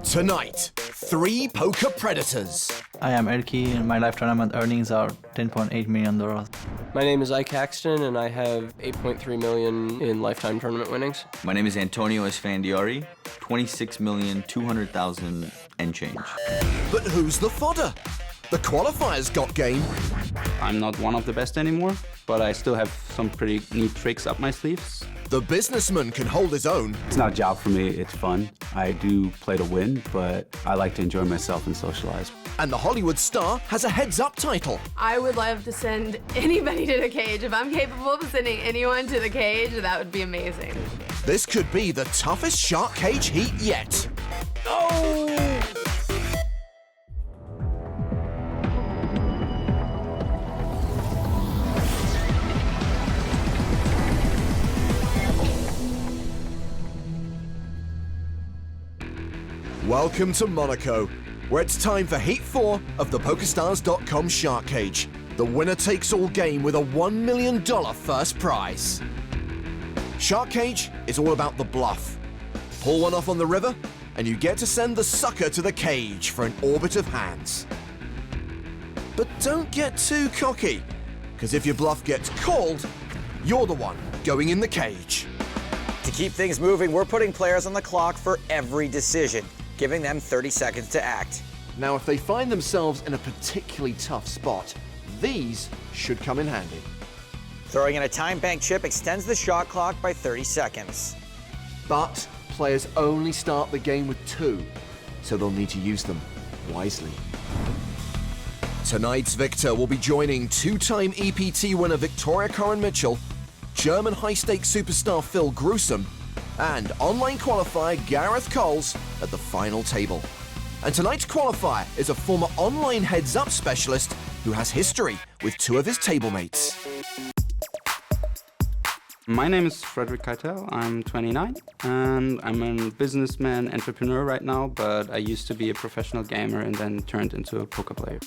Tonight, 3 poker predators. I am ElkY, and my live tournament earnings are $10.8 million. My name is Haxton, and I have 8.3 million in lifetime tournament winnings. My name is Antonio Esfandiari, 26,200,000 and change. But who's the fodder? The qualifiers got game. I'm not one of the best anymore, but I still have some pretty neat tricks up my sleeves. The businessman can hold his own. It's not a job for me, it's fun. I do play to win, but I like to enjoy myself and socialize. And the Hollywood star has a heads-up title. I would love to send anybody to the cage. If I'm capable of sending anyone to the cage, that would be amazing. This could be the toughest shark cage heat yet. Oh! Welcome to Monaco, where it's time for Heat 4 of the PokerStars.com Shark Cage. The winner-takes-all game with a $1 million first prize. Shark Cage is all about the bluff. Pull one off on the river, and you get to send the sucker to the cage for an orbit of hands. But don't get too cocky, because if your bluff gets called, you're the one going in the cage. To keep things moving, we're putting players on the clock for every decision, giving them 30 seconds to act. Now, if they find themselves in a particularly tough spot, these should come in handy. Throwing in a time bank chip extends the shot clock by 30 seconds. But players only start the game with 2, so they'll need to use them wisely. Tonight's victor will be joining 2-time EPT winner Victoria Coren Mitchell, German high-stakes superstar Phil Gruesome, and online qualifier Gareth Coles at the final table. And tonight's qualifier is a former online heads-up specialist who has history with 2 of his table mates. My name is Fredrik Keitel, I'm 29, and I'm a businessman, entrepreneur right now, but I used to be a professional gamer and then turned into a poker player.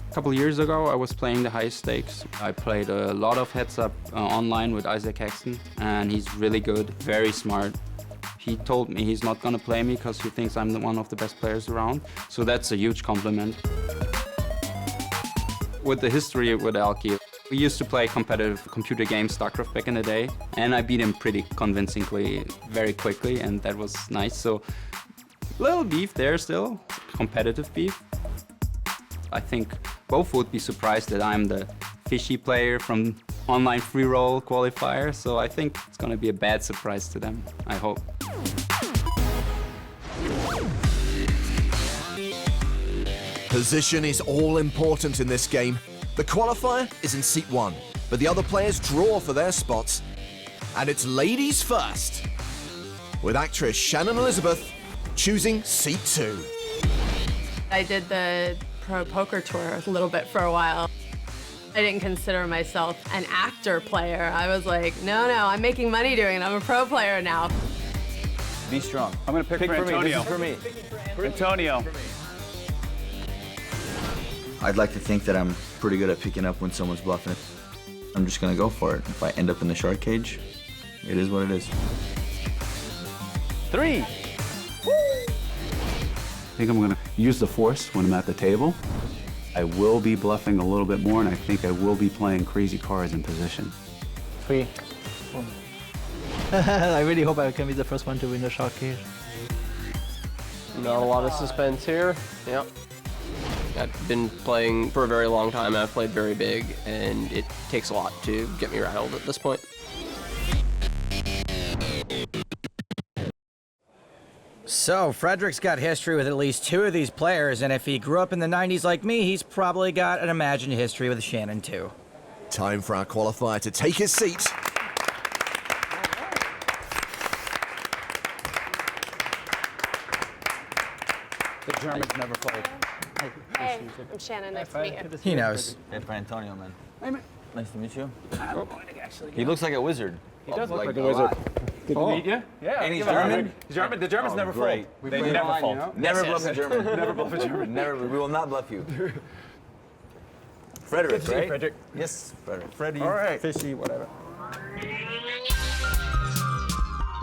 A couple years ago, I was playing the high stakes. I played a lot of heads-up online with Haxton, and he's really good, very smart. He told me he's not gonna play me because he thinks I'm one of the best players around, so that's a huge compliment. With the history with ElkY, we used to play competitive computer games, StarCraft back in the day, and I beat him pretty convincingly, very quickly, and that was nice. So, little beef there still, competitive beef. I think both would be surprised that I'm the fishy player from online free roll qualifier, so I think it's gonna be a bad surprise to them, I hope. Position is all important in this game. The qualifier is in seat 1, but the other players draw for their spots. And it's ladies first, with actress Shannon Elizabeth choosing seat 2. I did the pro poker tour a little bit for a while. I didn't consider myself an actor player. I was like, no, I'm making money doing it. I'm a pro player now. Be strong. I'm gonna pick for Antonio. For me. Antonio. I'd like to think that I'm pretty good at picking up when someone's bluffing. I'm just gonna go for it. If I end up in the shark cage, it is what it is. 3. I think I'm gonna use the force when I'm at the table. I will be bluffing a little bit more, and I think I will be playing crazy cards in position. 3. I really hope I can be the first one to win the shark cage. Not a lot of suspense here. Yep. I've been playing for a very long time. I've played very big, and it takes a lot to get me rattled at this point. So, Fredrik's got history with at least 2 of these players, and if he grew up in the 90s like me, he's probably got an imagined history with Shannon too. Time for our qualifier to take his seat. The Germans never fold. Hey, I'm Shannon. Nice to meet you. He knows. Hey, Antonio, man. Hey, man. Nice to meet you. He looks like a wizard. He does look like a wizard. Good to meet you. Yeah. And he's German? The Germans never great. fold. They never fold. You know? Never bluff a German. Never bluff a German. Never. We will not bluff you. Fredrik, right? Fredrik. Yes, Fredrik. Freddy, all right. Fishy, whatever.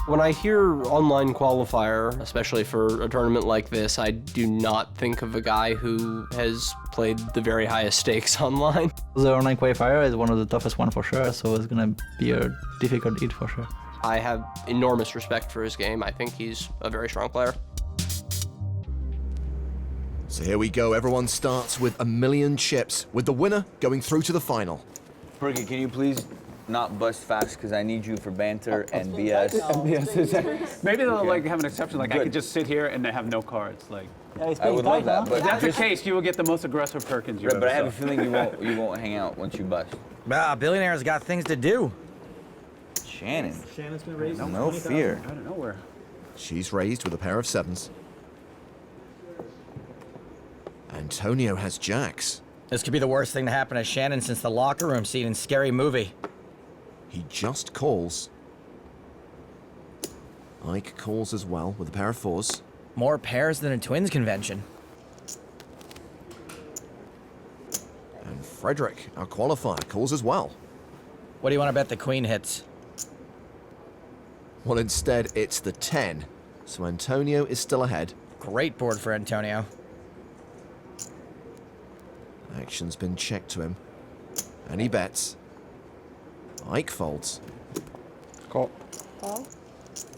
When I hear online qualifier, especially for a tournament like this, I do not think of a guy who has played the very highest stakes online. The online qualifier is one of the toughest one for sure, so it's gonna be a difficult hit for sure. I have enormous respect for his game. I think he's a very strong player. So here we go. Everyone starts with 1,000,000 chips, with the winner going through to the final. Perky, can you please not bust fast, because I need you for banter and BS. Maybe they'll like have an exception, like I Good. could just sit here and they have no cards. Like, I would love that, but if that's the case, you will get the most aggressive Perkins you Right, ever but I have a saw. feeling you won't hang out once you bust. Billionaires got things to do. Shannon. Shannon's been raised. No fear. I don't know where. She's raised with a pair of sevens. Antonio has jacks. This could be the worst thing to happen to Shannon since the locker room scene in Scary Movie. He just calls. Ike calls as well with a pair of fours. More pairs than a twins convention. And Fredrik, our qualifier, calls as well. What do you want to bet the queen hits? Well, instead, it's the 10. So Antonio is still ahead. Great board for Antonio. Action's been checked to him. And he bets. Ike folds. Call.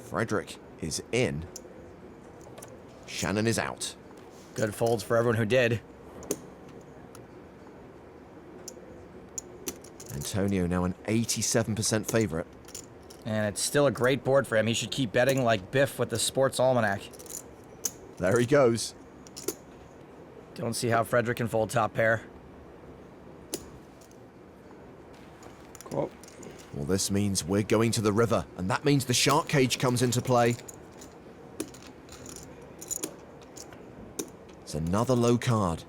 Fredrik is in. Shannon is out. Good folds for everyone who did. Antonio now an 87% favorite. And it's still a great board for him. He should keep betting like Biff with the Sports Almanac. There he goes. Don't see how Fredrik can fold top pair. Cool. Well, this means we're going to the river, and that means the shark cage comes into play. It's another low card.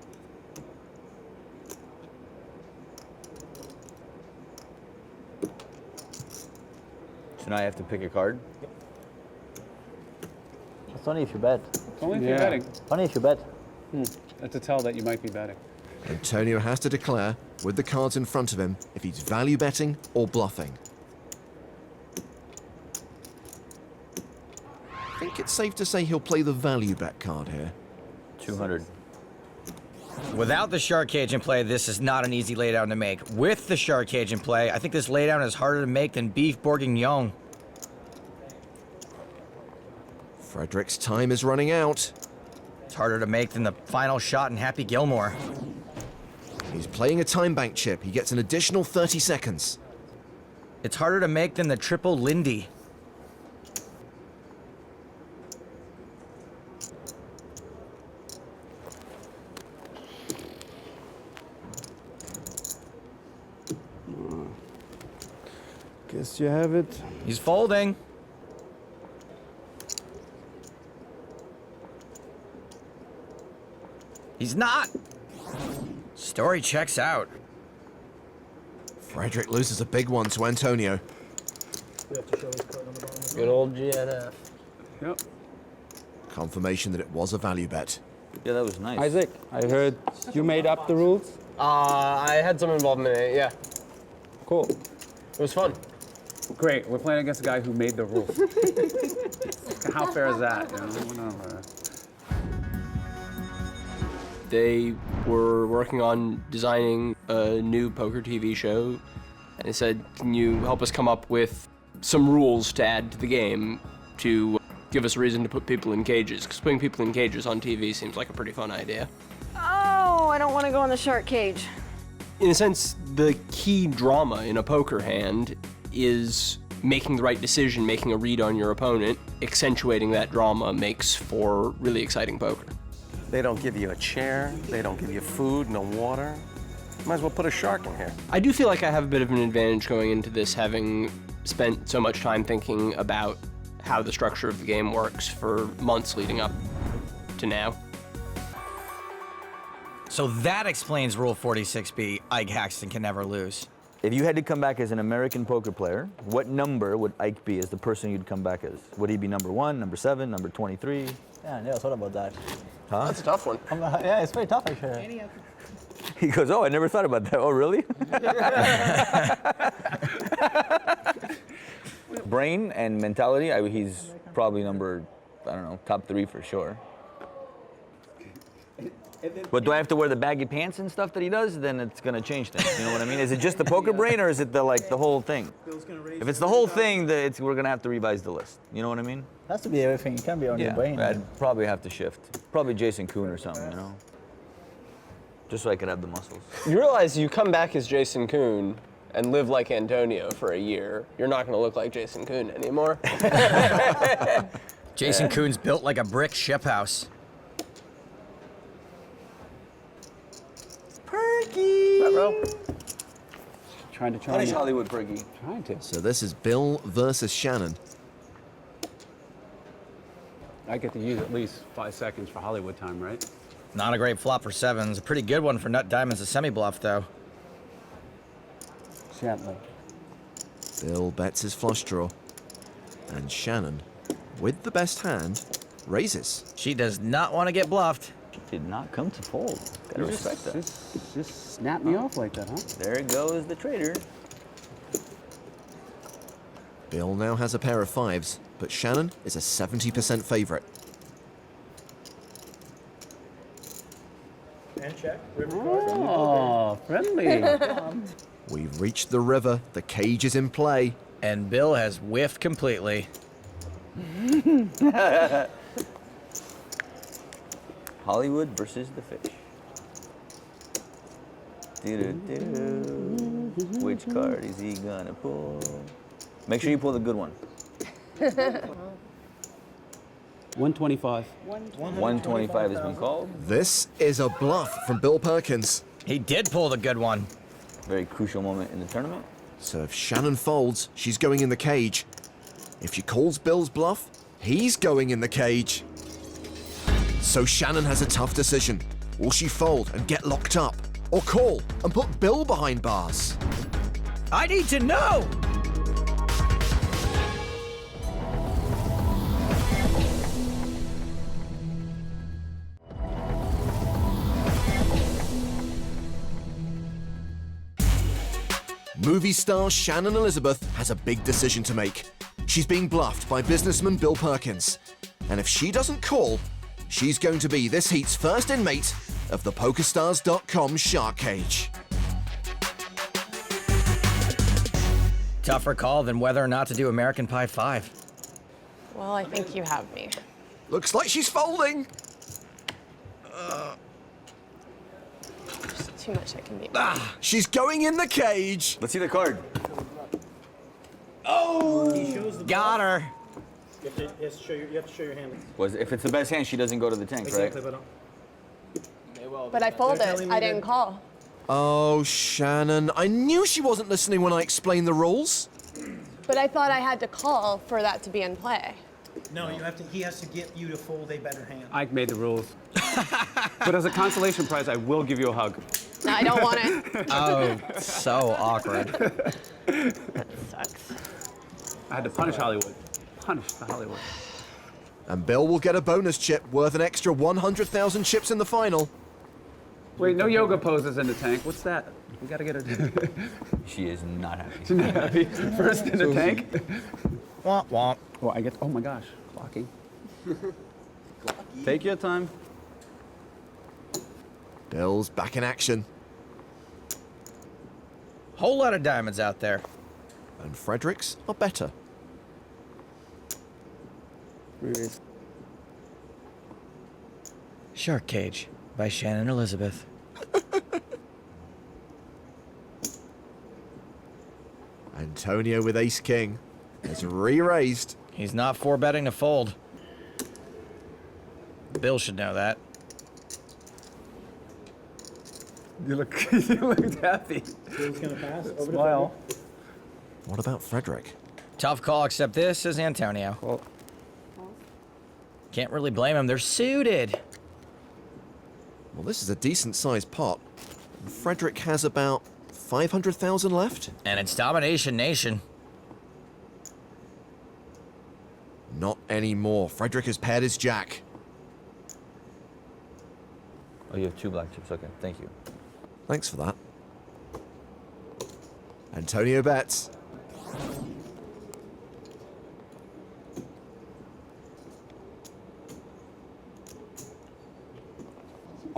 So now I have to pick a card? It's only if you bet. It's only if you're betting. Only if you bet. To tell that you might be betting. Antonio has to declare, with the cards in front of him, if he's value betting or bluffing. I think it's safe to say he'll play the value bet card here. 200. Without the shark cage in play, this is not an easy laydown to make. With the shark cage in play, I think this laydown is harder to make than beef bourguignon. Fredrik's time is running out. It's harder to make than the final shot in Happy Gilmore. He's playing a time bank chip. He gets an additional 30 seconds. It's harder to make than the triple Lindy. Guess you have it. He's folding. He's not. Story checks out. Fredrik loses a big one to Antonio. Good old GNF. Yep. Confirmation that it was a value bet. Yeah, that was nice. Isaac, I heard you made up the rules. I had some involvement in it, yeah. Cool. It was fun. Great. We're playing against a guy who made the rules. How fair is that? You know? Whatever. They were working on designing a new poker TV show, and they said, can you help us come up with some rules to add to the game to give us a reason to put people in cages? Because putting people in cages on TV seems like a pretty fun idea. Oh, I don't want to go in the shark cage. In a sense, the key drama in a poker hand is making the right decision, making a read on your opponent. Accentuating that drama makes for really exciting poker. They don't give you a chair, they don't give you food, no water. Might as well put a shark in here. I do feel like I have a bit of an advantage going into this, having spent so much time thinking about how the structure of the game works for months leading up to now. So that explains Rule 46B, Ike Haxton can never lose. If you had to come back as an American poker player, what number would Ike be as the person you'd come back as? Would he be number 1, number 7, number 23? Yeah, I never thought about that. Huh? That's a tough one. Yeah, it's very tough actually. He goes, oh, I never thought about that. Oh, really? brain and mentality, he's probably number, I don't know, top 3 for sure. But do I have to wear the baggy pants and stuff that he does? Then it's gonna change things. You know what I mean? Is it just the poker brain, or is it the whole thing? If it's the whole thing, we're gonna have to revise the list. You know what I mean? It has to be everything. It can't be on your brain. I'd probably have to shift. Probably Jason Kuhn or something, you know? Just so I could have the muscles. You realize you come back as Jason Kuhn and live like Antonio for a year, you're not going to look like Jason Kuhn anymore. Jason Kuhn's built like a brick ship house. Perky! Trying to Punish Hollywood, Perky. Trying to. So this is Bill versus Shannon. I get to use at least 5 seconds for Hollywood time, right? Not a great flop for 7s. A pretty good one for nut diamonds, a semi-bluff, though. Gently. Bill bets his flush draw. And Shannon, with the best hand, raises. She does not want to get bluffed. Did not come to fold. Gotta respect that. Just snap me off like that, huh? There goes the trader. Bill now has a pair of 5s, but Shannon is a 70% favorite. And check. Oh, friendly. We've reached the river, the cage is in play. And Bill has whiffed completely. Hollywood versus the fish. Do-do-do. Which card is he gonna pull? Make sure you pull the good one. 125. 125 has been called. This is a bluff from Bill Perkins. He did pull the good one. Very crucial moment in the tournament. So if Shannon folds, she's going in the cage. If she calls Bill's bluff, he's going in the cage. So Shannon has a tough decision. Will she fold and get locked up? Or call and put Bill behind bars? I need to know! Movie star Shannon Elizabeth has a big decision to make. She's being bluffed by businessman Bill Perkins. And if she doesn't call, she's going to be this heat's first inmate of the PokerStars.com shark cage. Tougher call than whether or not to do American Pie 5. Well, I think you have me. Looks like she's folding. There's too much I can be. She's going in the cage. Let's see the card. Got her. You have to show your hand. If it's the best hand, she doesn't go to the tank, Exactly, right? But I folded. I didn't call. Oh, Shannon, I knew she wasn't listening when I explained the rules. But I thought I had to call for that to be in play. No, you have to. He has to get you to fold a better hand. Ike made the rules. But as a consolation prize, I will give you a hug. No, I don't want it. Oh, so awkward. That sucks. I had to punish Hollywood. Punish the Hollywood. And Bill will get a bonus chip worth an extra 100,000 chips in the final. Wait, no yoga poses in the tank. What's that? We gotta get her. She is not happy. She's not happy. First in the tank. Womp womp. Well, I get. Oh my gosh, clocking. Take your time. Bill's back in action. Whole lot of diamonds out there. And Fredrik's are better. Shark Cage by Shannon Elizabeth. Antonio with ace king has re-raised. He's not for betting to fold. Bill should know that. You look happy. Bill's gonna pass. Over Smile. What about Fredrik? Tough call, except this says Antonio. Well, can't really blame him. They're suited. Well, this is a decent-sized pot. Fredrik has about 500,000 left. And it's Domination Nation. Not anymore. Fredrik has paired his jack. Oh, you have 2 black chips. Okay, thank you. Thanks for that. Antonio bets.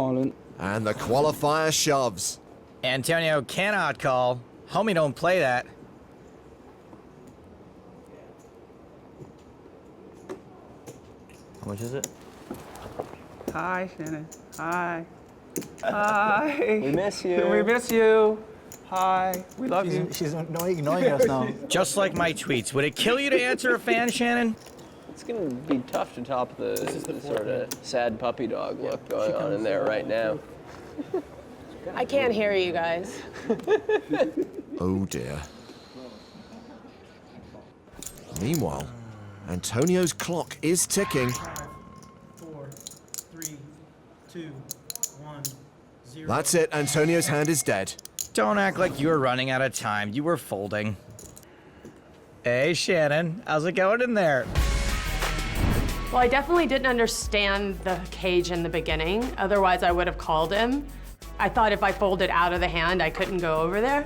All in. And the qualifier shoves. Antonio cannot call. Homie, don't play that. How much is it? Hi, Shannon. Hi. Hi. We miss you. We miss you. Hi. We love you. She's ignoring us now. Just like my tweets. Would it kill you to answer a fan, Shannon? It's gonna be tough to top the sort of sad puppy dog look going on in there right now. I can't hear you guys. Oh dear. Meanwhile, Antonio's clock is ticking. 4, 3, 2, 1, 0. That's it, Antonio's hand is dead. Don't act like you were running out of time. You were folding. Hey, Shannon. How's it going in there? Well, I definitely didn't understand the cage in the beginning. Otherwise, I would have called him. I thought if I folded out of the hand, I couldn't go over there.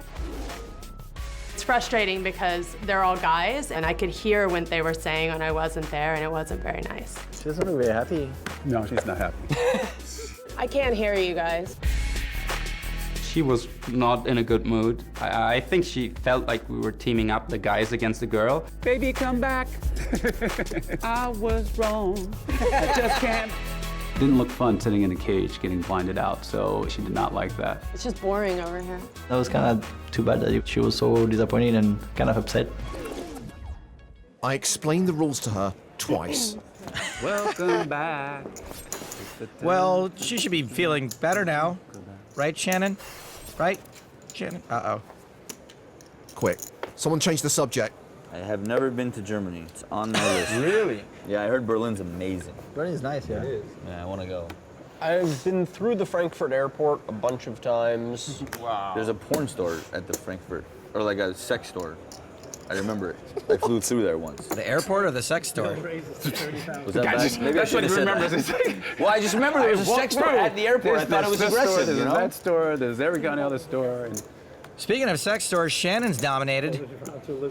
It's frustrating because they're all guys, and I could hear what they were saying when I wasn't there, and it wasn't very nice. She doesn't look very happy. No, she's not happy. I can't hear you guys. She was not in a good mood. I think she felt like we were teaming up the guys against the girl. Baby, come back. I was wrong. I just can't. It didn't look fun sitting in a cage getting blinded out, so she did not like that. It's just boring over here. That was kind of too bad that she was so disappointed and kind of upset. I explained the rules to her twice. Welcome back. Well, she should be feeling better now. Right, Shannon? Right? Shannon? Uh-oh. Quick, someone change the subject. I have never been to Germany. It's on my list. Really? Yeah, I heard Berlin's amazing. Berlin's nice, yeah. Yeah, I want to go. I've been through the Frankfurt airport a bunch of times. Wow. There's a porn store at the Frankfurt, or like a sex store. I remember it. I flew through there once. The airport or the sex store? Was that bad? Maybe I should have said that. Well, I just remember there was a sex store at the airport. I thought it was aggressive, There's you know? that store, there's every kind of other store. And Speaking of sex stores, Shannon's dominated.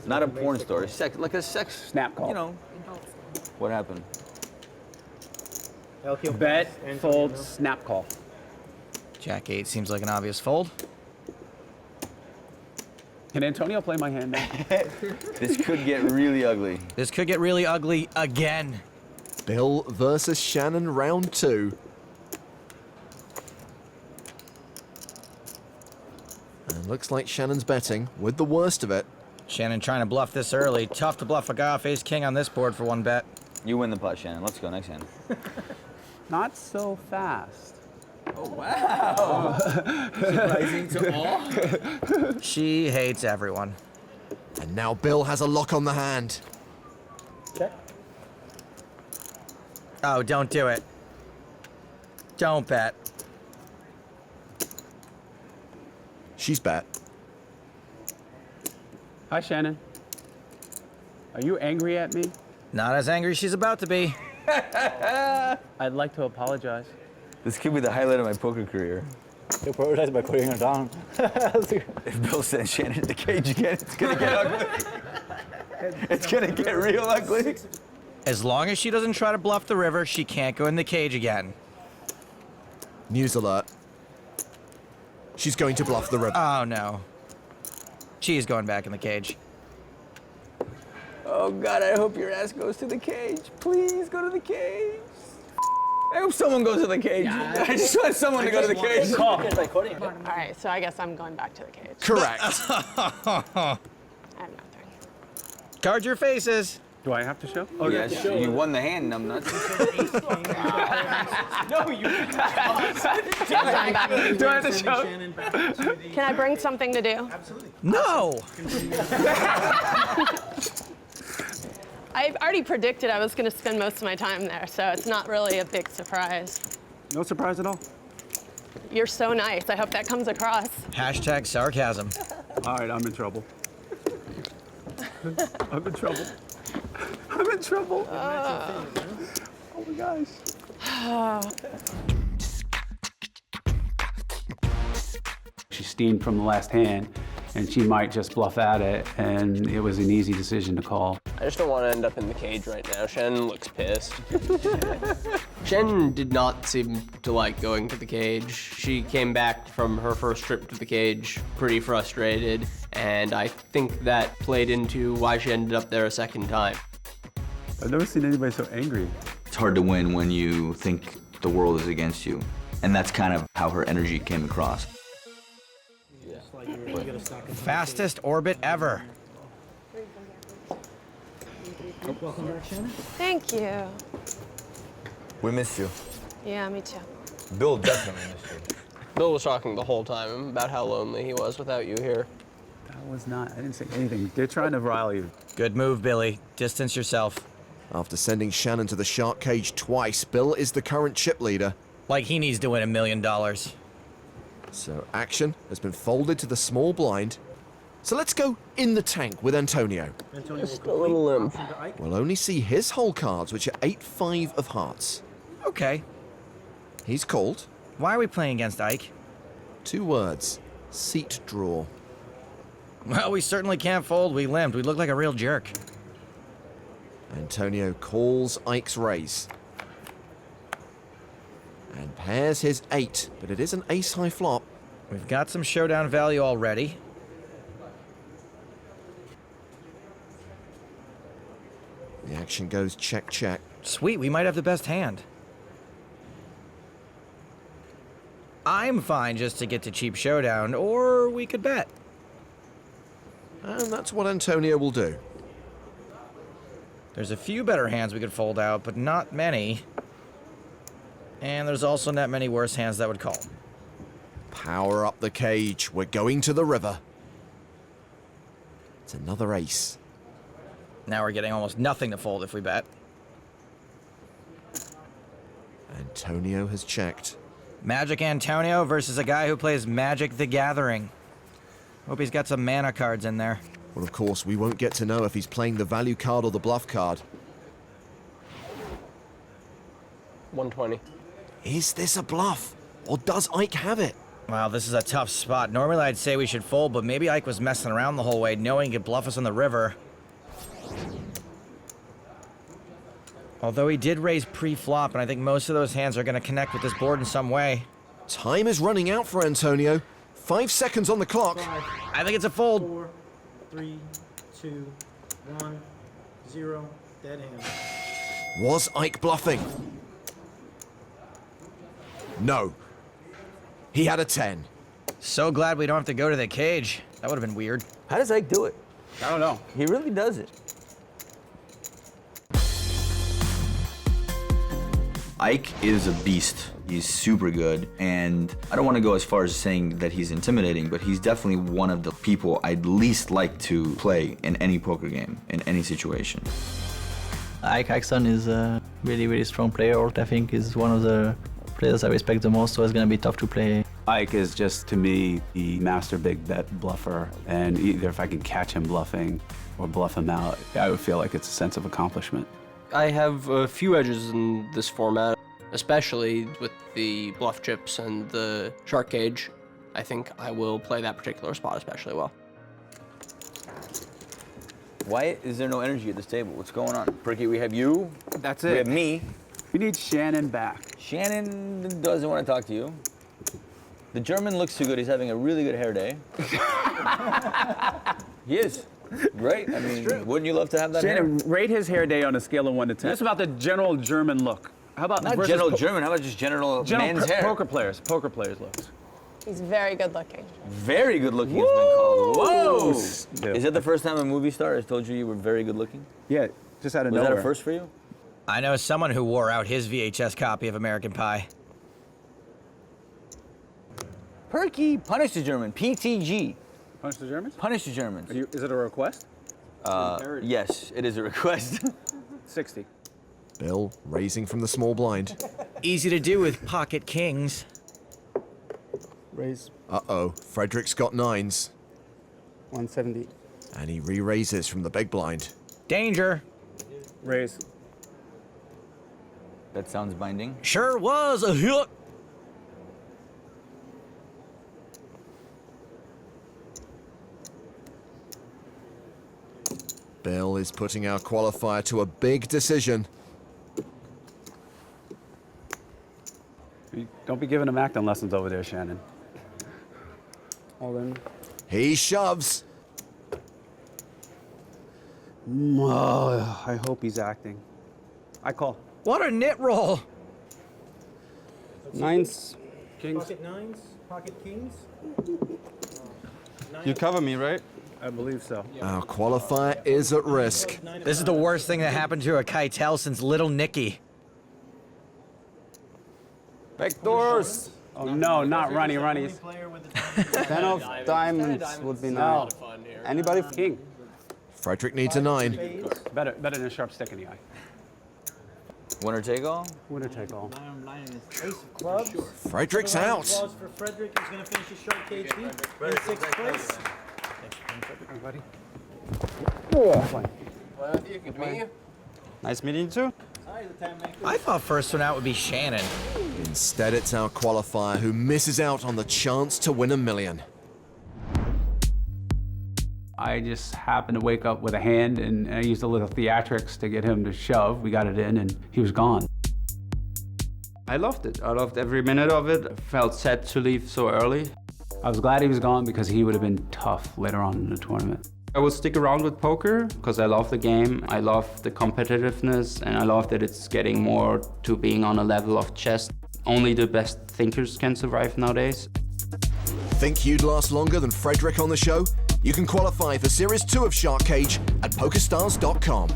Not a porn store. Sex, like a sex. snap call. You know. What happened? Bet, fold, snap call. Jack 8 seems like an obvious fold. Can Antonio play my hand now? This could get really ugly. This could get really ugly again. Bill versus Shannon, round 2. And looks like Shannon's betting with the worst of it. Shannon trying to bluff this early. Tough to bluff a guy off ace king on this board for one bet. You win the pot, Shannon. Let's go next hand. Not so fast. Surprising to all. She hates everyone. And now Bill has a lock on the hand. Check. Oh, don't do it. Don't bet. She's bet. Hi, Shannon. Are you angry at me? Not as angry as she's about to be. I'd like to apologize. This could be the highlight of my poker career. You prioritize by putting her down. If Bill sends Shannon to the cage again, it's gonna get ugly. It's gonna get real ugly. As long as she doesn't try to bluff the river, she can't go in the cage again. News alert. She's going to bluff the river. Oh, no. She's going back in the cage. Oh God, I hope your ass goes to the cage. Please go to the cage. I hope someone goes to the cage. Yeah. I just want someone to go to the cage. All right, so I guess I'm going back to the cage. Correct. I have nothing. Card your faces. Do I have to show? Oh, yeah, you won the hand, numbnuts. No, you. Do I have to show? Can I bring something to do? Absolutely. No. I already predicted I was going to spend most of my time there, so it's not really a big surprise. No surprise at all. You're so nice. I hope that comes across. Hashtag sarcasm. All right, I'm in trouble. I'm in trouble. I'm in trouble. Oh my gosh. She steamed from the last hand, and she might just bluff at it, and it was an easy decision to call. I just don't want to end up in the cage right now. Shannon looks pissed. Shannon did not seem to like going to the cage. She came back from her first trip to the cage pretty frustrated, and I think that played into why she ended up there a second time. I've never seen anybody so angry. It's hard to win when you think the world is against you. And that's kind of how her energy came across. Fastest orbit ever. Welcome back, Shannon. Thank you. We missed you. Yeah, me too. Bill definitely missed you. Bill was talking the whole time about how lonely he was without you here. That was not, I didn't say anything. They're trying to rile you. Good move, Billy. Distance yourself. After sending Shannon to the shark cage twice, Bill is the current chip leader. Like he needs to win $1 million. So action has been folded to the small blind. So let's go in the tank with Antonio. Just a little limp. We'll only see his whole cards, which are 8-5 of hearts. Okay. He's called. Why are we playing against Ike? 2 words. Seat draw. Well, we certainly can't fold. We limped. We look like a real jerk. Antonio calls Ike's raise. And pairs his 8, but it is an ace-high flop. We've got some showdown value already. The action goes check, check. Sweet, we might have the best hand. I'm fine just to get to cheap showdown, or we could bet. And that's what Antonio will do. There's a few better hands we could fold out, but not many. And there's also not many worse hands that would call. Power up the cage. We're going to the river. It's another ace. Now we're getting almost nothing to fold if we bet. Antonio has checked. Magic Antonio versus a guy who plays Magic the Gathering. Hope he's got some mana cards in there. Well, of course, we won't get to know if he's playing the value card or the bluff card. 120. Is this a bluff? Or does Ike have it? Wow, this is a tough spot. Normally I'd say we should fold, but maybe Ike was messing around the whole way, knowing he could bluff us on the river. Although he did raise pre-flop, and I think most of those hands are going to connect with this board in some way. Time is running out for Antonio. 5 seconds on the clock. 5, I think it's a fold. 4, 3, 2, 1, 0. Dead hand. Was Ike bluffing? No. He had a 10. So glad we don't have to go to the cage. That would have been weird. How does Ike do it? I don't know. He really does it. Ike is a beast. He's super good, and I don't want to go as far as saying that he's intimidating, but he's definitely one of the people I'd least like to play in any poker game, in any situation. Ike Haxton is a really, really strong player. I think he's one of the players I respect the most, so it's going to be tough to play. Ike is just, to me, the master big bet bluffer, and either if I can catch him bluffing or bluff him out, I would feel like it's a sense of accomplishment. I have a few edges in this format, especially with the bluff chips and the shark cage. I think I will play that particular spot especially well. Why is there no energy at this table? What's going on? Perky, we have you. That's We it. have me. We need Shannon back. Shannon doesn't want to talk to you. The German looks too good. He's having a really good hair day. He is. Great. I mean, wouldn't you love to have that Shannon, hair? rate his hair day on a scale of 1 to 10. Just about the general German look. How about Not versus general German. How about just general men's hair? Poker players looks. He's very good looking. Very good looking has been called. Whoa! Yeah. Is that the first time a movie star has told you were very good looking? Yeah, just out of Was nowhere. that a first for you? I know someone who wore out his VHS copy of American Pie. Perky, punish the German. PTG. Punch the Germans? Punish the Germans. Is it a request? Yes, it is a request. 60. Bill raising from the small blind. Easy to do with pocket kings. Raise Uh-oh, Fredrik's got 9s. 170. And he re-raises from the big blind. Danger. Raise. That sounds binding. Sure was a hook. Bill is putting our qualifier to a big decision. Don't be giving him acting lessons over there, Shannon. All in. He shoves. Oh, I hope he's acting. I call. What a nit roll! Nines, kings. Pocket nines, pocket kings. You cover me, right? I believe so. Our qualifier is at risk. This is the worst thing that happened to a Keitel since Little Nicky. Backdoors. Oh no, not runnies. 10 of diamonds would be nice. Anybody? King. Fredrik needs a 9. Better than a sharp stick in the eye. Winner take all? Winner take all. Ace of clubs. Fredrik's out. Applause for Fredrik. He's going to finish his short cage deep in 6th place. Everybody. Good to meet you. Nice meeting you too. I thought first one out would be Shannon. Instead, it's our qualifier who misses out on the chance to win $1 million. I just happened to wake up with a hand, and I used a little theatrics to get him to shove. We got it in, and he was gone. I loved it. I loved every minute of it. I felt sad to leave so early. I was glad he was gone because he would have been tough later on in the tournament. I will stick around with poker because I love the game. I love the competitiveness, and I love that it's getting more to being on a level of chess. Only the best thinkers can survive nowadays. Think you'd last longer than Fredrik on the show? You can qualify for Series 2 of Shark Cage at PokerStars.com.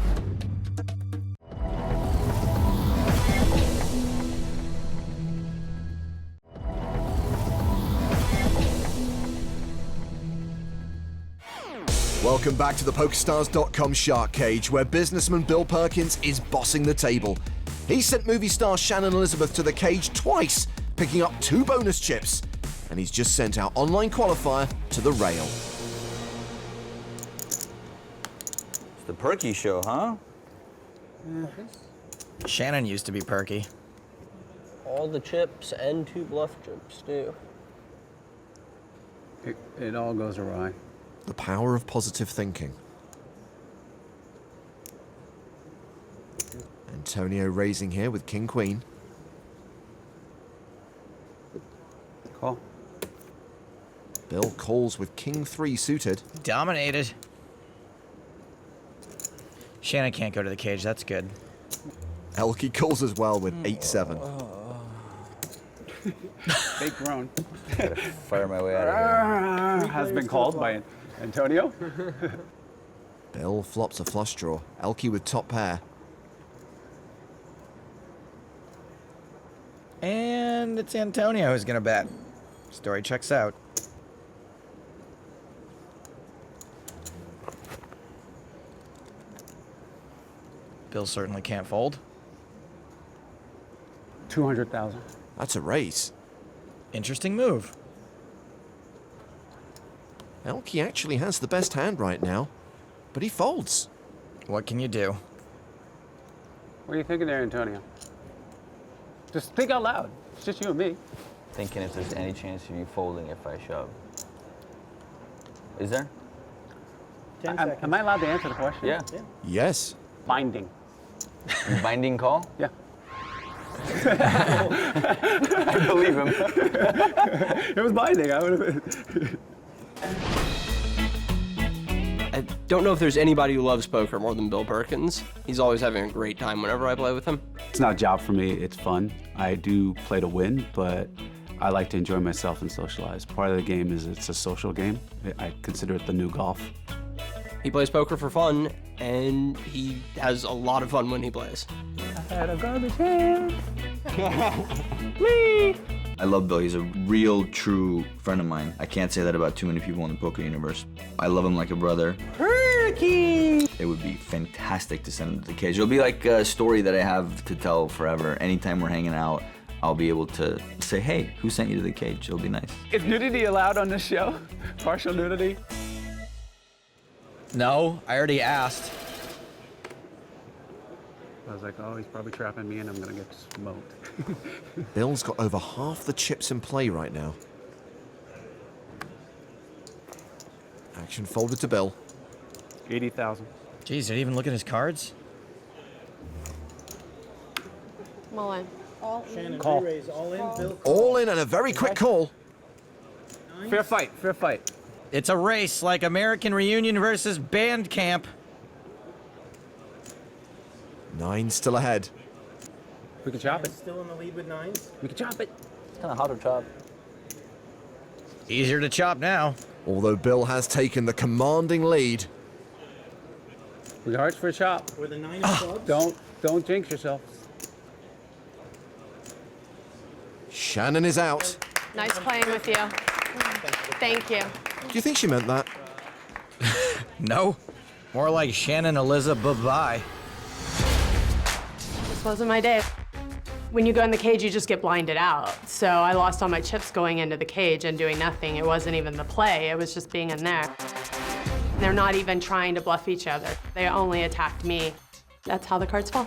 Welcome back to the PokerStars.com Shark Cage, where businessman Bill Perkins is bossing the table. He sent movie star Shannon Elizabeth to the cage twice, picking up 2 bonus chips. And he's just sent our online qualifier to the rail. It's the Perky show, huh? Shannon used to be perky. All the chips and 2 bluff chips, too. It all goes awry. The power of positive thinking. Antonio raising here with King Queen. Call. Bill calls with King 3 suited. Dominated. Shannon can't go to the cage, that's good. ElkY calls as well with 8-7. Big groan. Fire my way out of here. Has been called by Antonio. Bill flops a flush draw. ElkY with top pair. And it's Antonio who's gonna bet. Story checks out. Bill certainly can't fold. 200,000. That's a raise. Interesting move. ElkY actually has the best hand right now, but he folds. What can you do? What are you thinking there, Antonio? Just think out loud. It's just you and me. Thinking if there's any chance of you folding if I shove. Is there? 10 seconds. Am I allowed to answer the question? Yeah. Yes. Binding. Binding call? Yeah. I believe him. It was binding. I would have. I don't know if there's anybody who loves poker more than Bill Perkins. He's always having a great time whenever I play with him. It's not a job for me. It's fun. I do play to win, but I like to enjoy myself and socialize. Part of the game is it's a social game. I consider it the new golf. He plays poker for fun, and he has a lot of fun when he plays. I had a garbage hand. I love Bill. He's a real, true friend of mine. I can't say that about too many people in the poker universe. I love him like a brother. Perky! It would be fantastic to send him to the cage. It'll be like a story that I have to tell forever. Anytime we're hanging out, I'll be able to say, hey, who sent you to the cage? It'll be nice. Is nudity allowed on this show? Partial nudity? No, I already asked. I was like, oh, he's probably trapping me and I'm gonna get smoked. Bill's got over half the chips in play right now. Action folded to Bill. 80,000. Jeez, did he even look at his cards? I'm all in. Shannon, Call. re-raise. All in, Bill. All in and a very quick call. Fair fight, fair fight. It's a race like American Reunion versus Band Camp. 9 still ahead. We can chop it. Still in the lead with 9s. We can chop it. It's kind of hard to chop. Easier to chop now. Although Bill has taken the commanding lead. We hearts for a chop. With the 9 of clubs. Don't jinx yourself. Shannon is out. Nice playing with you. Thank you. Do you think she meant that? No. More like Shannon Elizabeth, bye-bye. This wasn't my day. When you go in the cage, you just get blinded out. So I lost all my chips going into the cage and doing nothing. It wasn't even the play, it was just being in there. They're not even trying to bluff each other. They only attacked me. That's how the cards fall.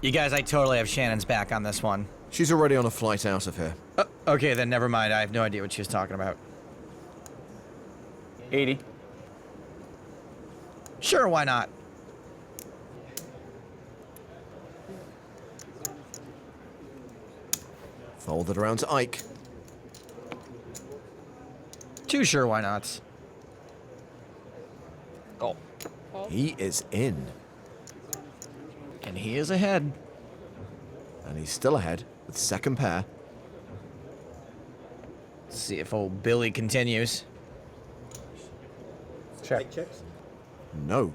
You guys, I totally have Shannon's back on this one. She's already on a flight out of here. Okay, then never mind. I have no idea what she was talking about. 80. Sure, why not? Folded around to Ike. Too sure, why not? Oh. He is in. And he is ahead. And he's still ahead with second pair. Let's see if old Billy continues. Check. Checks. No.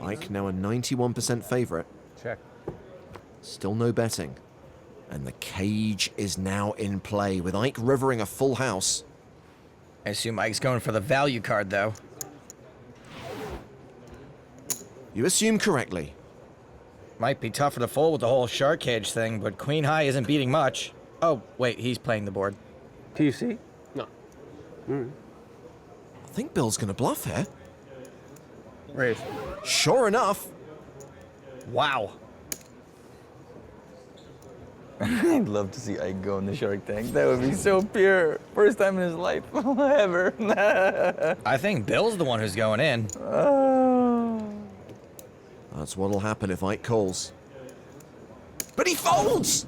Ike now a 91% favorite. Check. Still no betting. And the cage is now in play with Ike rivering a full house. I assume Ike's going for the value card, though. You assume correctly. Might be tougher to fold with the whole shark cage thing, but Queen High isn't beating much. Oh, wait, he's playing the board. TC? No. All right. I think Bill's gonna bluff here. Raise. Sure enough. Wow. I'd love to see Ike go in the Shark Tank. That would be so pure. First time in his life ever. I think Bill's the one who's going in. That's what'll happen if Ike calls. But he folds!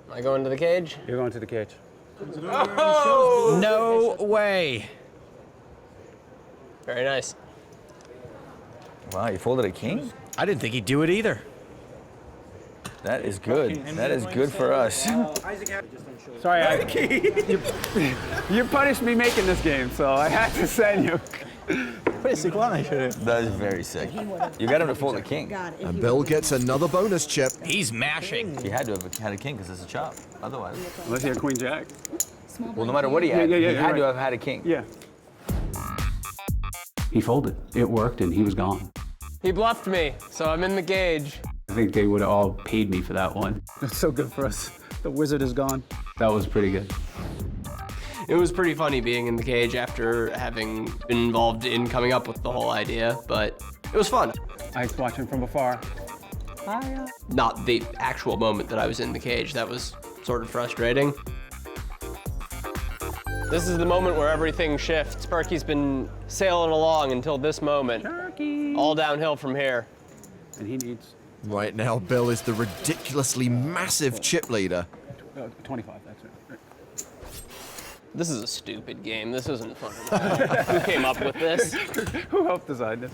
Am I going to the cage? You're going to the cage. Oh! No way. Very nice. Wow, you folded a king? I didn't think he'd do it either. That is good. That is good for us. Sorry, you punished me making this game, so I had to send you. Basic one, actually. That is very sick. You got him to fold a king. And Bill gets another bonus chip. He's mashing. He had to have had a king because it's a chop. Otherwise. Unless he had queen jack. Well, no matter what he had, Yeah, he had right. to have had a king. Yeah. He folded. It worked, and he was gone. He bluffed me, so I'm in the cage. I think they would have all paid me for that one. That's so good for us. The wizard is gone. That was pretty good. It was pretty funny being in the cage after having been involved in coming up with the whole idea, but it was fun. I was watching from afar. Not the actual moment that I was in the cage. That was sort of frustrating. This is the moment where everything shifts. Perky's been sailing along until this moment. Turkey. All downhill from here. And he needs Right now, Bill is the ridiculously massive chip leader. 25, that's right. This is a stupid game. This isn't fun enough. Who came up with this? Who helped design this?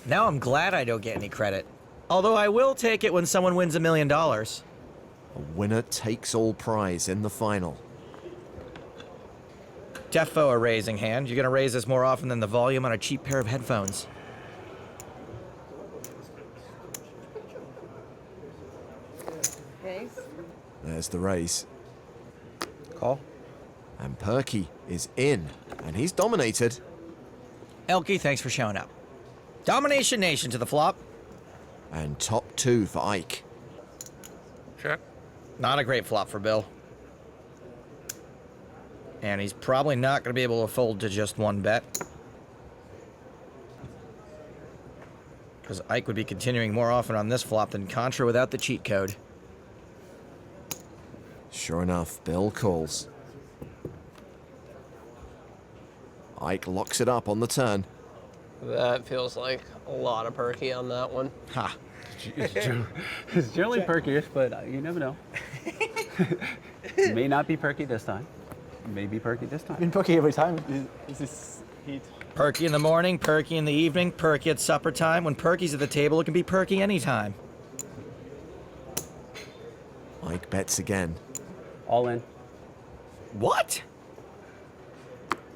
Now I'm glad I don't get any credit. Although I will take it when someone wins $1 million. A winner takes all prize in the final. Defo a raising hand. You're gonna raise this more often than the volume on a cheap pair of headphones. There's the raise. Call. And Perky is in, and he's dominated. ElkY, thanks for showing up. Domination Nation to the flop. And top 2 for Ike. Check. Not a great flop for Bill. And he's probably not going to be able to fold to just one bet. Because Ike would be continuing more often on this flop than Contra without the cheat code. Sure enough, Bill calls. Ike locks it up on the turn. That feels like a lot of perky on that one. Ha. It's generally perky-ish, but you never know. It may not be perky this time. It may be perky this time. Been perky every time. Is this heat? Perky in the morning, perky in the evening, perky at supper time. When perky's at the table, it can be perky anytime. Ike bets again. All in. What?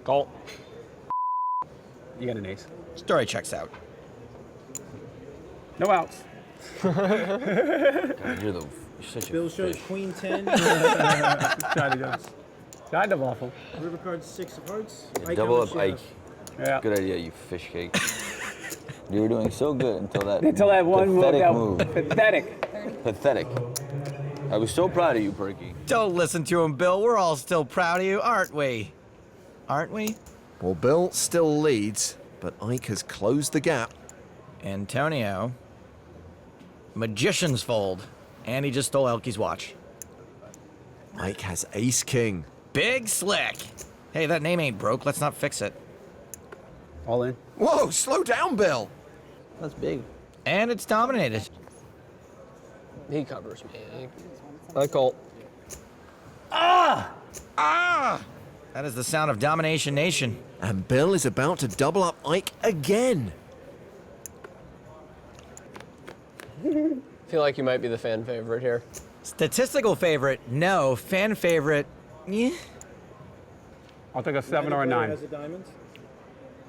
Call. You got an ace. Story checks out. No outs. You're such a Bill shows fish. queen 10. Tried to waffle. River card 6 of hearts. Yeah, Ike double on up the Ike. shadow. Yeah. Good idea, you fish cake. You were doing so good until that one pathetic move. move. Pathetic. Pathetic. I was so proud of you, Perky. Don't listen to him, Bill. We're all still proud of you, aren't we? Aren't we? Well, Bill still leads, but Ike has closed the gap. Antonio. Magician's fold. And he just stole ElkY's watch. Ike has ace-king. Big Slick. Hey, that name ain't broke. Let's not fix it. All in. Whoa, slow down, Bill. That's big. And it's dominated. He covers me. I call. Ah! That is the sound of Domination Nation. And Bill is about to double up Ike again. Feel like you might be the fan favorite here. Statistical favorite, no. Fan favorite, yeah. I'll take a 7 or a 9. Has a diamond.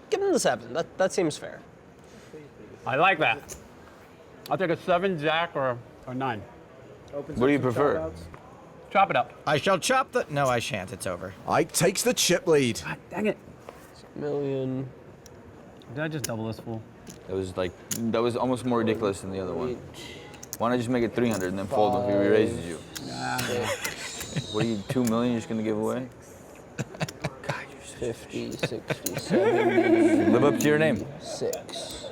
Give him the 7. That seems fair. I like that. I'll take a 7, Jack, or a 9. Opens What do up you some prefer? chop-outs. Chop it up. I shall chop the... No, I shan't. It's over. Ike takes the chip lead. God dang it. Million. Did I just double this fool? That was almost more ridiculous than the other one. Why not just make it 300 and then fold if he re-raises you? What are you, 2 million you're just gonna give away? 50, 60, 70. Live up to your name. 6.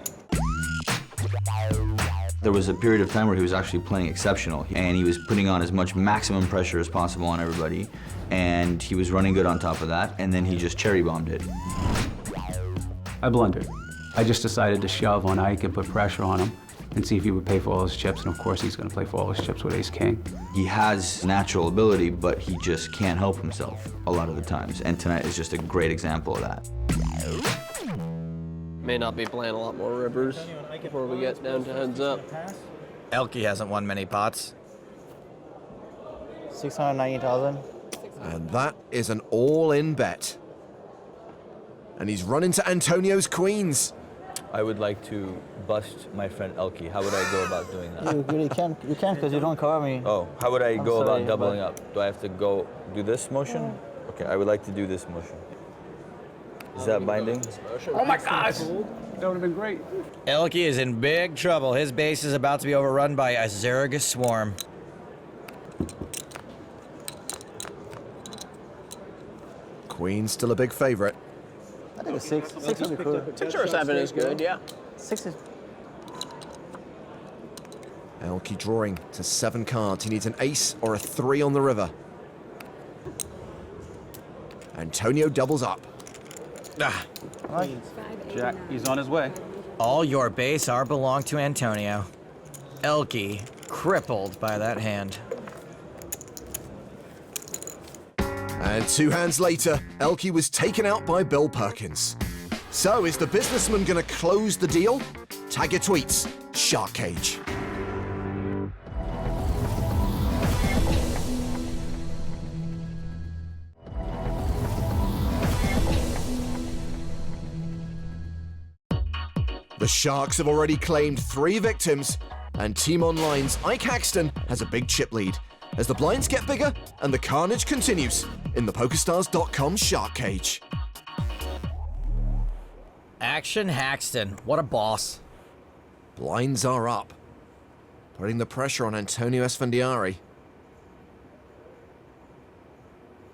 There was a period of time where he was actually playing exceptional, and he was putting on as much maximum pressure as possible on everybody, and he was running good on top of that, and then he just cherry bombed it. I blundered. I just decided to shove on Ike and put pressure on him and see if he would pay for all his chips, and of course he's going to play for all his chips with ace-king. He has natural ability, but he just can't help himself a lot of the times, and tonight is just a great example of that. May not be playing a lot more rivers before we get down to heads up. ElkY hasn't won many pots. 690,000. And that is an all-in bet. And he's run into Antonio's queens. I would like to bust my friend ElkY. How would I go about doing that? You really can't. You can't because you don't cover me. Oh, how would I go sorry, about doubling but- up? Do I have to go do this motion? Okay, I would like to do this motion. Is that binding? Oh my gosh! That would have been great. ElkY is in big trouble. His base is about to be overrun by a Zerg swarm. Queen's still a big favorite. I think a 6. 6 would be cool. 6 or 7 is good, yeah. 6 is. ElkY drawing to 7 cards. He needs an ace or a 3 on the river. Antonio doubles up. Jack, he's on his way. All your base are belong to Antonio. ElkY crippled by that hand. And 2 hands later, ElkY was taken out by Bill Perkins. So is the businessman gonna close the deal? Tag your tweets, Shark Cage. The Sharks have already claimed 3 victims, and Team Online's Ike Haxton has a big chip lead as the blinds get bigger and the carnage continues in the PokerStars.com Shark Cage. Action Haxton. What a boss. Blinds are up, putting the pressure on Antonio Esfandiari.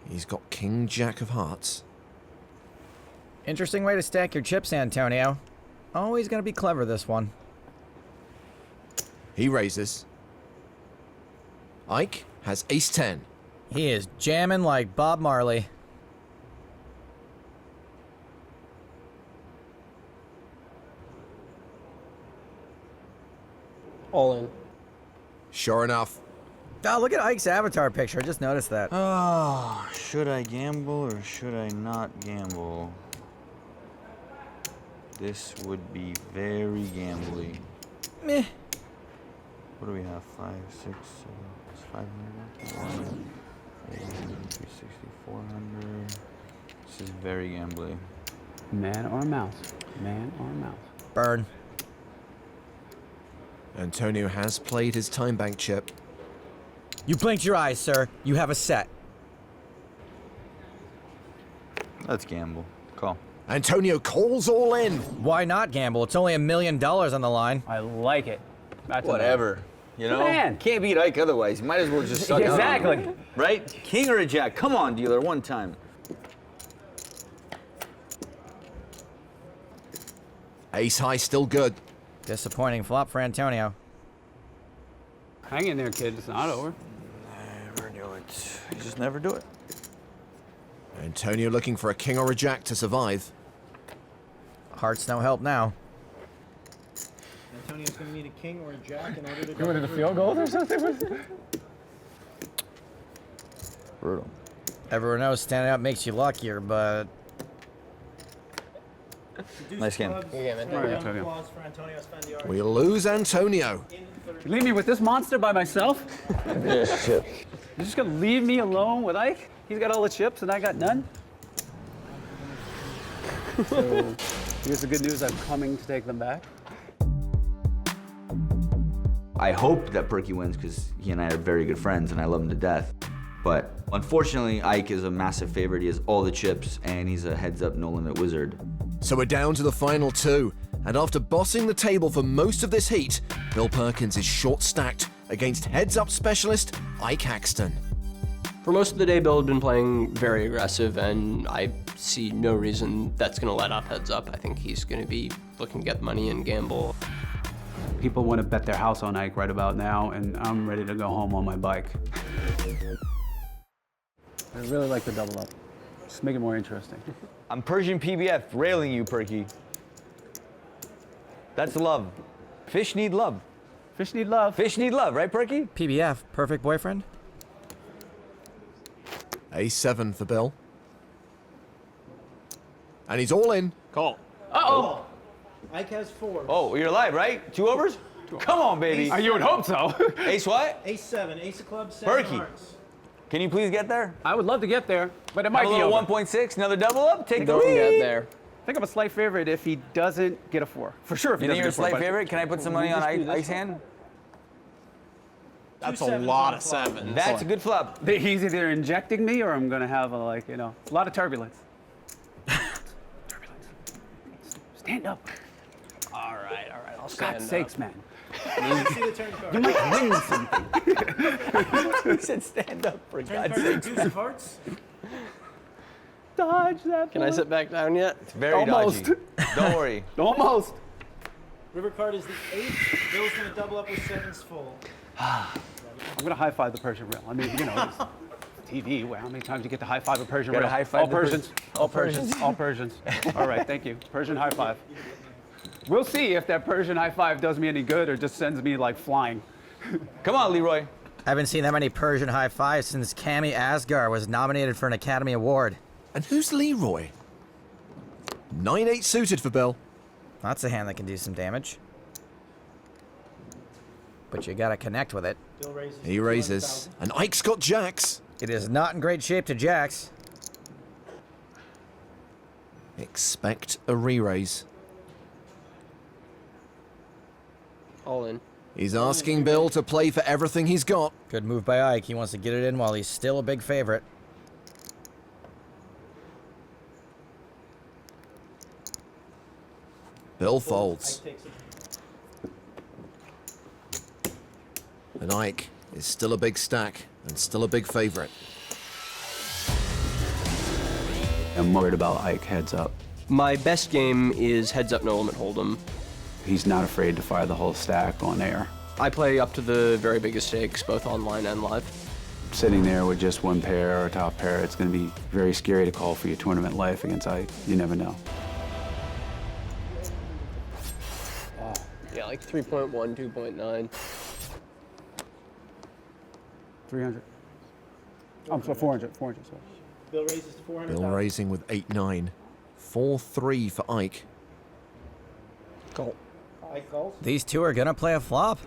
He's got King Jack of Hearts. Interesting way to stack your chips, Antonio. Always gonna be clever, this one. He raises. Ike has ace-10. He is jamming like Bob Marley. All in. Sure enough. Oh, look at Ike's avatar picture. I just noticed that. Oh, should I gamble or should I not gamble? This would be very gambly. Meh. What do we have? 5, 6, 7, it's 500. 360, 400. This is very gambly. Man or mouse? Man or mouse? Burn. Antonio has played his time bank chip. You blinked your eyes, sir. You have a set. Let's gamble. Call. Antonio calls all in. Why not gamble? It's only $1 million on the line. I like it. That's Whatever. You know? Man. Can't beat Ike otherwise. You might as well just suck Exactly. out on him. Right? King or a jack? Come on, dealer, one time. Ace high still good. Disappointing flop for Antonio. Hang in there, kid. It's not over. Never do it. You just never do it. Antonio looking for a king or a jack to survive. Hearts no help now. Antonio's going to need a king or a jack in order to You wanted a field goal or something? Brutal. Everyone knows standing up makes you luckier, but Nice game. Applause for Antonio Esfandiari. We lose Antonio. You leave me with this monster by myself? Yes, chip. You're just gonna leave me alone with Ike? He's got all the chips and I got none? So, here's the good news, I'm coming to take them back. I hope that Perky wins because he and I are very good friends and I love him to death. But unfortunately, Ike is a massive favorite. He has all the chips and he's a heads-up no-limit wizard. So we're down to the final two, and after bossing the table for most of this heat, Bill Perkins is short-stacked against heads-up specialist Ike Haxton. For most of the day, Bill had been playing very aggressive, and I see no reason that's going to let up heads up. I think he's going to be looking to get money and gamble. People want to bet their house on Ike right about now, and I'm ready to go home on my bike. I really like the double up. Just make it more interesting. I'm Persian PBF, railing you, Perky. That's love. Fish need love. Fish need love. Fish need love, right, Perky? PBF, perfect boyfriend. A7 for Bill. And he's all in. Call. Uh-oh. Ike has 4. Oh, you're alive, right? 2 overs? Come on, baby. You would hope so. Ace what? Ace-7, ace of clubs, 7 Perky. hearts. Can you please get there? I would love to get there, but it might Have a be little over. 1.6, another double up, take the Don't lead. get there. I think I'm a slight favorite if he doesn't get a 4. For sure if he You think doesn't you're a get a 4. slight but- favorite? Can I put some money on Ike's hand? That's Two a sevens lot on of the flop. sevens. That's a good flop. He's either injecting me or I'm gonna have a, like, you know, a lot of turbulence. Turbulence. Stand up. All right. I'll For stand God's up. sakes, man. See the turn card. You might win something. He said stand up, for Turn God's card sake. is deuce of hearts. Dodge that. Can I sit back down yet? It's very Almost. dodgy. Don't worry. Almost. River card is the 8. Bill's going to double up with 7s full. I'm gonna high five the Persian rail. I mean, you know, it's TV. Well, how many times you get to high five a Persian Gotta rail? high five all the Persians. All Persians. All Persians. All right, thank you. Persian high five. We'll see if that Persian high five does me any good or just sends me like flying. Come on, Leroy. I haven't seen that many Persian high fives since Cami Asghar was nominated for an Academy Award. And who's Leroy? 9-8 suited for Bill. That's a hand that can do some damage. But you gotta connect with it. Bill raises. He raises. And Ike's got jacks. It is not in great shape to jacks. Expect a re-raise. All in. He's asking Bill to play for everything he's got. Good move by Ike. He wants to get it in while he's still a big favorite. Bill folds. Ike takes it. And Ike is still a big stack and still a big favorite. I'm worried about Ike heads up. My best game is heads up no limit hold'em. He's not afraid to fire the whole stack on air. I play up to the very biggest stakes, both online and live. Sitting there with just one pair or top pair, it's going to be very scary to call for your tournament life against Ike. You never know. Yeah, like 3.1, 2.9. 300. I'm so 400, sorry. Bill raises to 400. Bill raising with 8-9. 4-3 for Ike. Call. Ike calls. These two are gonna play a flop.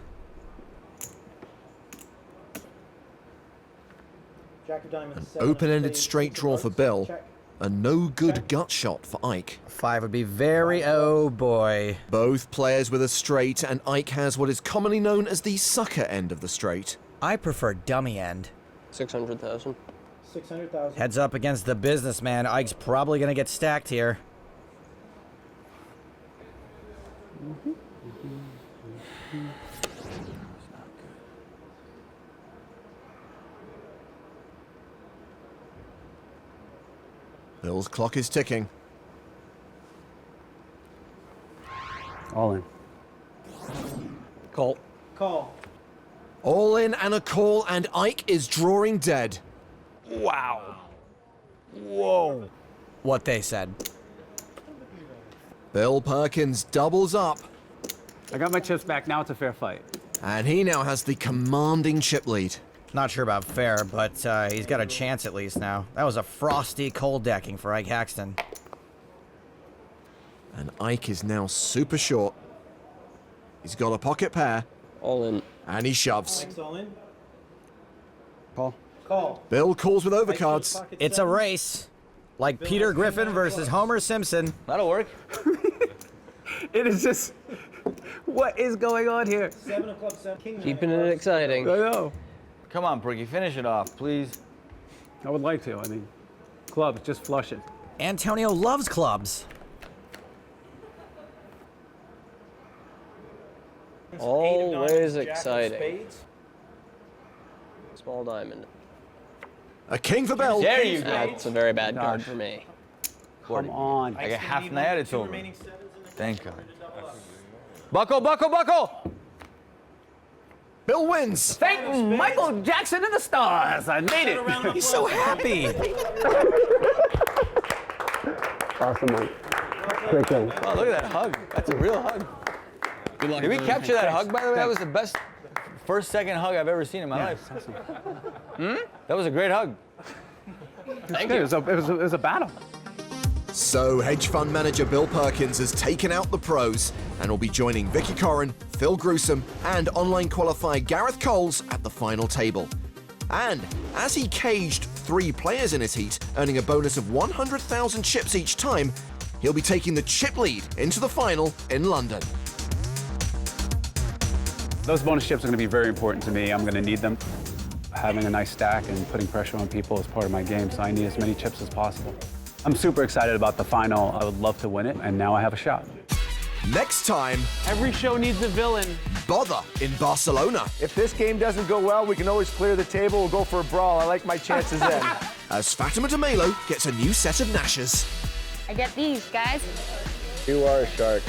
Jack of diamonds. An 7 of open-ended spades, straight ace of draw for hearts. Bill. Check. A no-good gut shot for Ike. 5 would be very, oh boy. Both players with a straight, and Ike has what is commonly known as the sucker end of the straight. I prefer dummy end. 600,000. 600,000. Heads up against the businessman. Ike's probably gonna get stacked here. Bill's clock is ticking. All in. Call. Call. All in and a call, and Ike is drawing dead. Wow. Whoa. What they said. Bill Perkins doubles up, I got my chips back. Now it's a fair fight. and he now has the commanding chip lead. Not sure about fair, but he's got a chance at least now. That was a frosty cold decking for Ike Haxton. And Ike is now super short. He's got a pocket pair, All in. and he shoves. Ike's all in. Call. Call. Bill calls with overcards. It's a race. Like Bill Peter has Griffin 10 versus clubs. Homer Simpson. That'll work. It is just, what is going on here? 7 of clubs, 7. King Keeping nine of it clubs. exciting. I know. Come on, Perky, finish it off, please. I would like to. I mean, clubs, just flush it. Antonio loves clubs. Eight of Always diamonds, jack of exciting. spades. Small diamond. A king for Bill. There you go. That's a very bad card Dodge. for me. Come on. I got half Need an eye, it's two over. remaining sevens in the Thank game. God. Double up. Buckle, buckle, buckle! Bill wins. Thank Michael Jackson and the Stars. I made it. Round of He's so applause. happy. Awesome, man. Great game. Oh, look at that hug. That's a real hug. Good luck. Did we capture that hug, by the way? That was the best second hug I've ever seen in my life. That was a great hug. Thank you. It was a battle. So, hedge fund manager Bill Perkins has taken out the pros and will be joining Vicky Corrin, Phil Gruesome, and online qualifier Gareth Coles at the final table. And as he caged 3 players in his heat, earning a bonus of 100,000 chips each time, he'll be taking the chip lead into the final in London. Those bonus chips are going to be very important to me. I'm going to need them. Having a nice stack and putting pressure on people is part of my game, so I need as many chips as possible. I'm super excited about the final. I would love to win it, and now I have a shot. Next time, Every show needs a villain. bother in Barcelona. If this game doesn't go well, we can always clear the table. We'll go for a brawl. I like my chances then. As Fatima de Melo gets a new set of Nashers. I get these, guys. You are a shark.